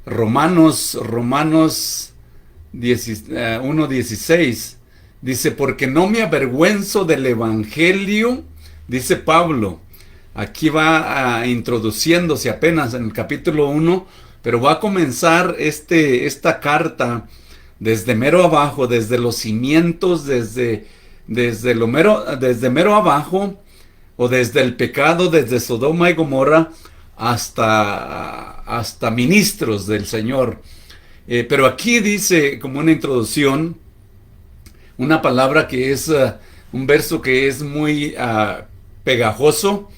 Romanos 1:16 dice, porque no me avergüenzo del evangelio, dice Pablo. Aquí va introduciéndose apenas en el capítulo 1, pero va a comenzar esta carta desde mero abajo, desde los cimientos, desde mero abajo, o desde el pecado, desde Sodoma y Gomorra, hasta ministros del Señor. Pero aquí dice, como una introducción, una palabra que es un verso que es muy pegajoso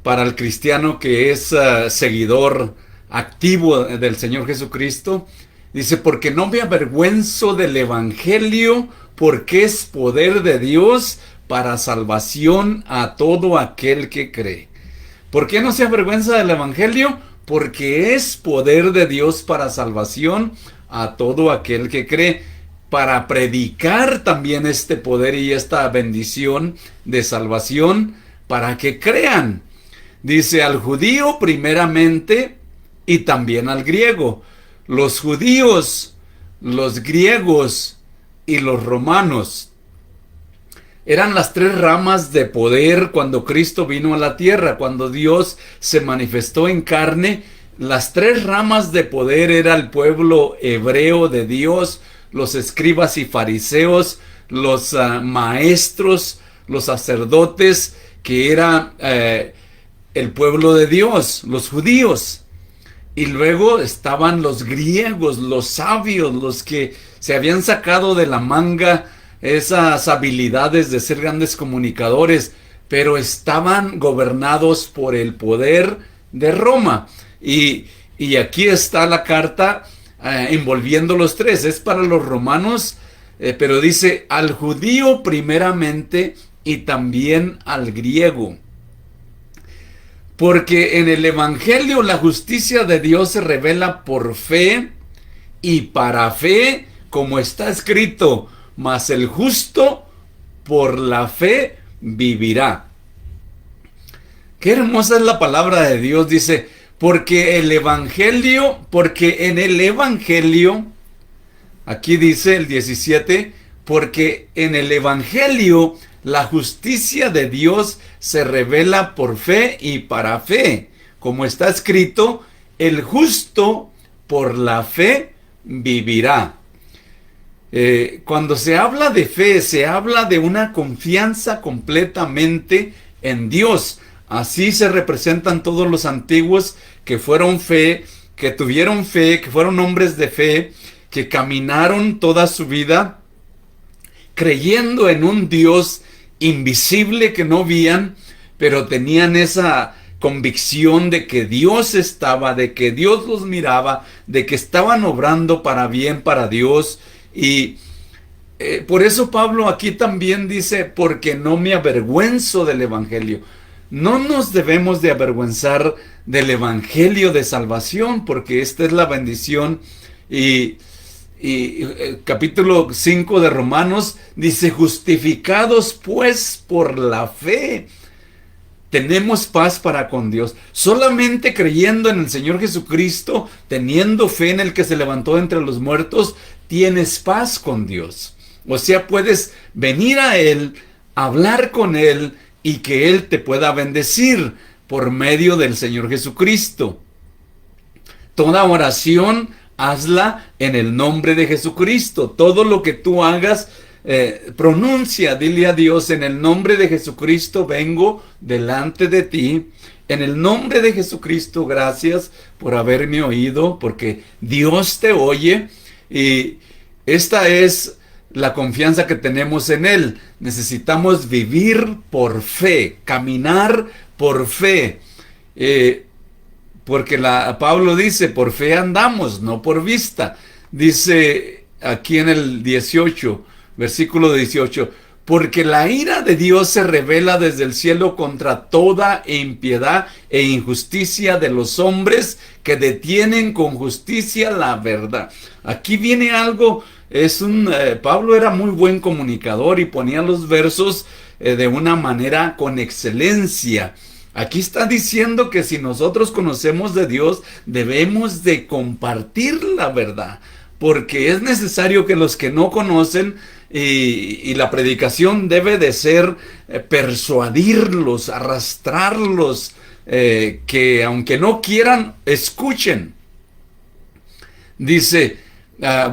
para el cristiano que es seguidor activo del Señor Jesucristo. Dice, porque no me avergüenzo del evangelio, porque es poder de Dios para salvación a todo aquel que cree. ¿Por qué no se avergüenza del evangelio? Porque es poder de Dios para salvación a todo aquel que cree, para predicar también este poder y esta bendición de salvación para que crean. Dice, al judío primeramente y también al griego. Los judíos, los griegos y los romanos eran las tres ramas de poder cuando Cristo vino a la tierra, cuando Dios se manifestó en carne. Las tres ramas de poder era el pueblo hebreo de Dios, los escribas y fariseos, los maestros, los sacerdotes, que era el pueblo de Dios, los judíos. Y luego estaban los griegos, los sabios, los que se habían sacado de la manga esas habilidades de ser grandes comunicadores, pero estaban gobernados por el poder de Roma. Y aquí está la carta envolviendo los tres. Es para los romanos, pero dice al judío primeramente y también al griego. Porque en el evangelio la justicia de Dios se revela por fe y para fe, como está escrito, mas el justo por la fe vivirá. Qué hermosa es la palabra de Dios. Dice, porque en el evangelio, aquí dice el 17, porque en el evangelio la justicia de Dios se revela por fe y para fe. Como está escrito, el justo por la fe vivirá. Cuando se habla de fe, se habla de una confianza completamente en Dios. Así se representan todos los antiguos que fueron fe, que tuvieron fe, que fueron hombres de fe, que caminaron toda su vida creyendo en un Dios invisible que no veían, pero tenían esa convicción de que Dios estaba, de que Dios los miraba, de que estaban obrando para bien para Dios. Y por eso Pablo aquí también dice, porque no me avergüenzo del evangelio. No nos debemos de avergüenzar del evangelio de salvación, porque esta es la bendición. Y capítulo 5 de Romanos dice, justificados pues por la fe, tenemos paz para con Dios. Solamente creyendo en el Señor Jesucristo, teniendo fe en el que se levantó entre los muertos, tienes paz con Dios. O sea, puedes venir a Él, hablar con Él y que Él te pueda bendecir por medio del Señor Jesucristo. Toda oración hazla en el nombre de Jesucristo. Todo lo que tú hagas, pronuncia, dile a Dios, en el nombre de Jesucristo vengo delante de ti. En el nombre de Jesucristo, gracias por haberme oído, porque Dios te oye. Y esta es la confianza que tenemos en Él. Necesitamos vivir por fe, caminar por fe. Porque Pablo dice, por fe andamos, no por vista. Dice aquí en el 18, versículo 18, porque la ira de Dios se revela desde el cielo contra toda impiedad e injusticia de los hombres que detienen con justicia la verdad. Aquí viene algo, Pablo era muy buen comunicador y ponía los versos de una manera con excelencia. Aquí está diciendo que si nosotros conocemos de Dios, debemos de compartir la verdad, porque es necesario que los que no conocen, y la predicación debe de ser persuadirlos, arrastrarlos, que aunque no quieran, escuchen. Dice,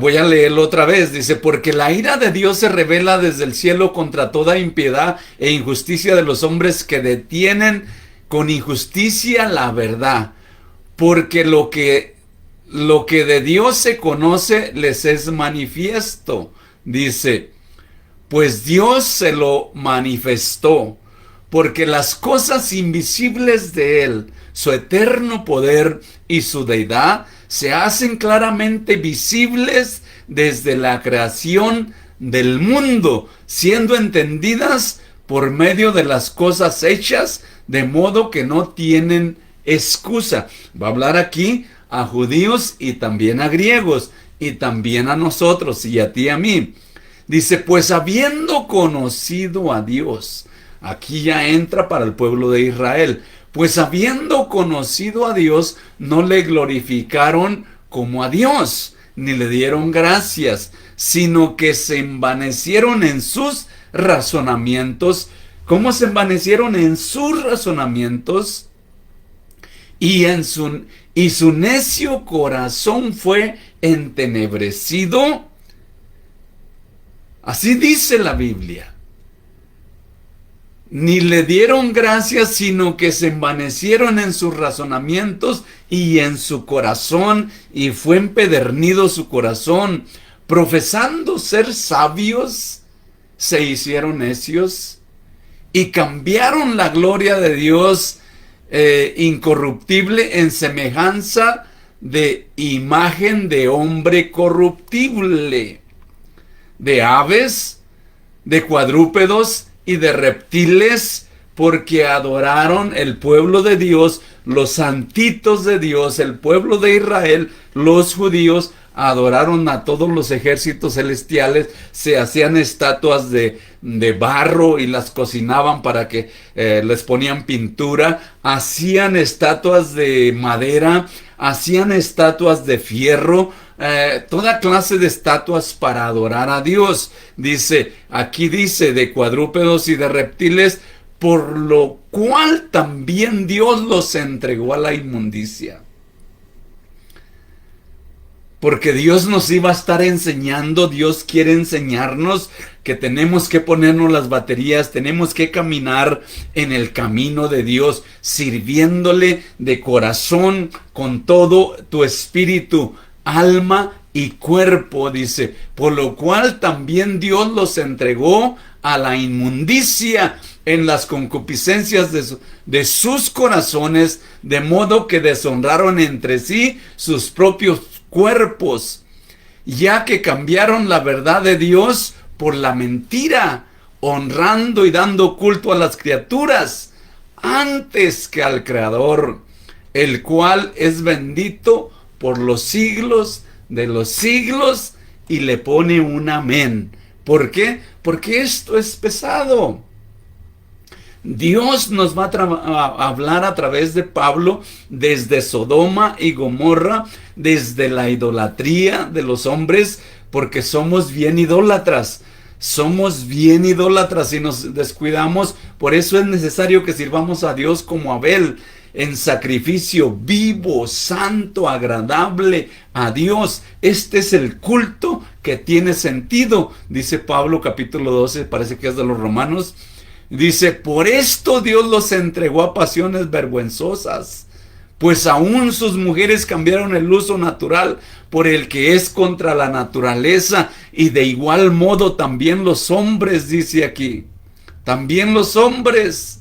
voy a leerlo otra vez, dice, porque la ira de Dios se revela desde el cielo contra toda impiedad e injusticia de los hombres que detienen con injusticia la verdad, porque lo que de Dios se conoce les es manifiesto. Dice, pues Dios se lo manifestó, porque las cosas invisibles de Él, su eterno poder y su deidad, se hacen claramente visibles desde la creación del mundo, siendo entendidas por medio de las cosas hechas, de modo que no tienen excusa. Va a hablar aquí a judíos y también a griegos, y también a nosotros y a ti y a mí. Dice, pues habiendo conocido a Dios, aquí ya entra para el pueblo de Israel, pues habiendo conocido a Dios, no le glorificaron como a Dios, ni le dieron gracias, sino que se envanecieron en sus razonamientos. ¿Cómo se envanecieron en sus razonamientos? Y su necio corazón fue entenebrecido. Así dice la Biblia. Ni le dieron gracias, sino que se envanecieron en sus razonamientos y en su corazón, y fue empedernido su corazón. Profesando ser sabios, se hicieron necios y cambiaron la gloria de Dios incorruptible en semejanza de imagen de hombre corruptible, de aves, de cuadrúpedos y de reptiles, porque adoraron el pueblo de Dios, los santitos de Dios, el pueblo de Israel, los judíos, adoraron a todos los ejércitos celestiales, se hacían estatuas de barro y las cocinaban para que les ponían pintura, hacían estatuas de madera, hacían estatuas de fierro, toda clase de estatuas para adorar a Dios. Dice, aquí dice, de cuadrúpedos y de reptiles, por lo cual también Dios los entregó a la inmundicia. Porque Dios nos iba a estar enseñando, Dios quiere enseñarnos que tenemos que ponernos las baterías, tenemos que caminar en el camino de Dios, sirviéndole de corazón con todo tu espíritu, alma y cuerpo, dice, por lo cual también Dios los entregó a la inmundicia en las concupiscencias de sus corazones, de modo que deshonraron entre sí sus propios cuerpos, ya que cambiaron la verdad de Dios por la mentira, honrando y dando culto a las criaturas antes que al Creador, el cual es bendito por los siglos de los siglos, y le pone un amén. ¿Por qué? Porque esto es pesado. Dios nos va a hablar a través de Pablo desde Sodoma y Gomorra, desde la idolatría de los hombres, porque somos bien idólatras. Somos bien idólatras y nos descuidamos. Por eso es necesario que sirvamos a Dios como Abel, en sacrificio vivo, santo, agradable a Dios. Este es el culto que tiene sentido, dice Pablo, capítulo 12, parece que es de los Romanos. Dice, por esto Dios los entregó a pasiones vergonzosas, pues aún sus mujeres cambiaron el uso natural por el que es contra la naturaleza, y de igual modo también los hombres, dice aquí, también los hombres,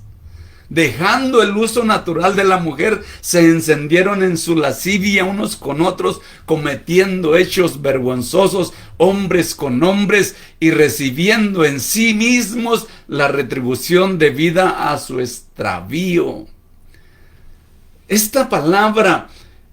dejando el uso natural de la mujer, se encendieron en su lascivia unos con otros, cometiendo hechos vergonzosos, hombres con hombres, y recibiendo en sí mismos la retribución debida a su extravío. Esta palabra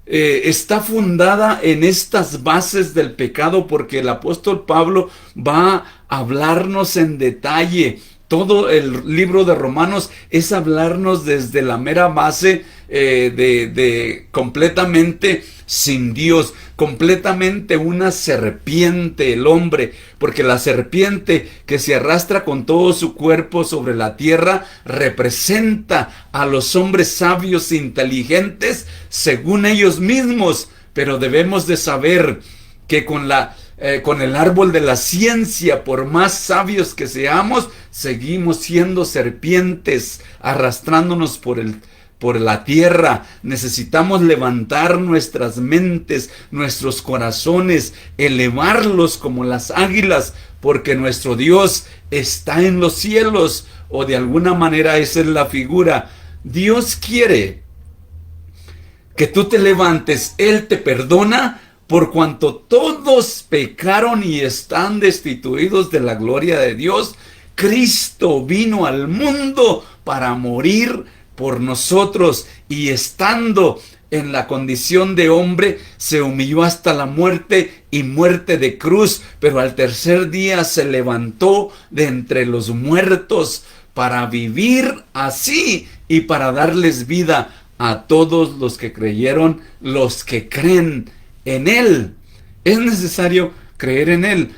está fundada en estas bases del pecado, porque el apóstol Pablo va a hablarnos en detalle Todo el libro de Romanos es hablarnos desde la mera base de completamente sin Dios, completamente una serpiente el hombre, porque la serpiente que se arrastra con todo su cuerpo sobre la tierra representa a los hombres sabios e inteligentes según ellos mismos, pero debemos de saber que con el árbol de la ciencia, por más sabios que seamos, seguimos siendo serpientes, arrastrándonos por la tierra. Necesitamos levantar nuestras mentes, nuestros corazones, elevarlos como las águilas, porque nuestro Dios está en los cielos, o de alguna manera esa es la figura. Dios quiere que tú te levantes, Él te perdona, por cuanto todos pecaron y están destituidos de la gloria de Dios. Cristo vino al mundo para morir por nosotros, y estando en la condición de hombre, se humilló hasta la muerte, y muerte de cruz, pero al tercer día se levantó de entre los muertos para vivir así y para darles vida a todos los que creyeron, los que creen en Él. Es necesario creer en Él.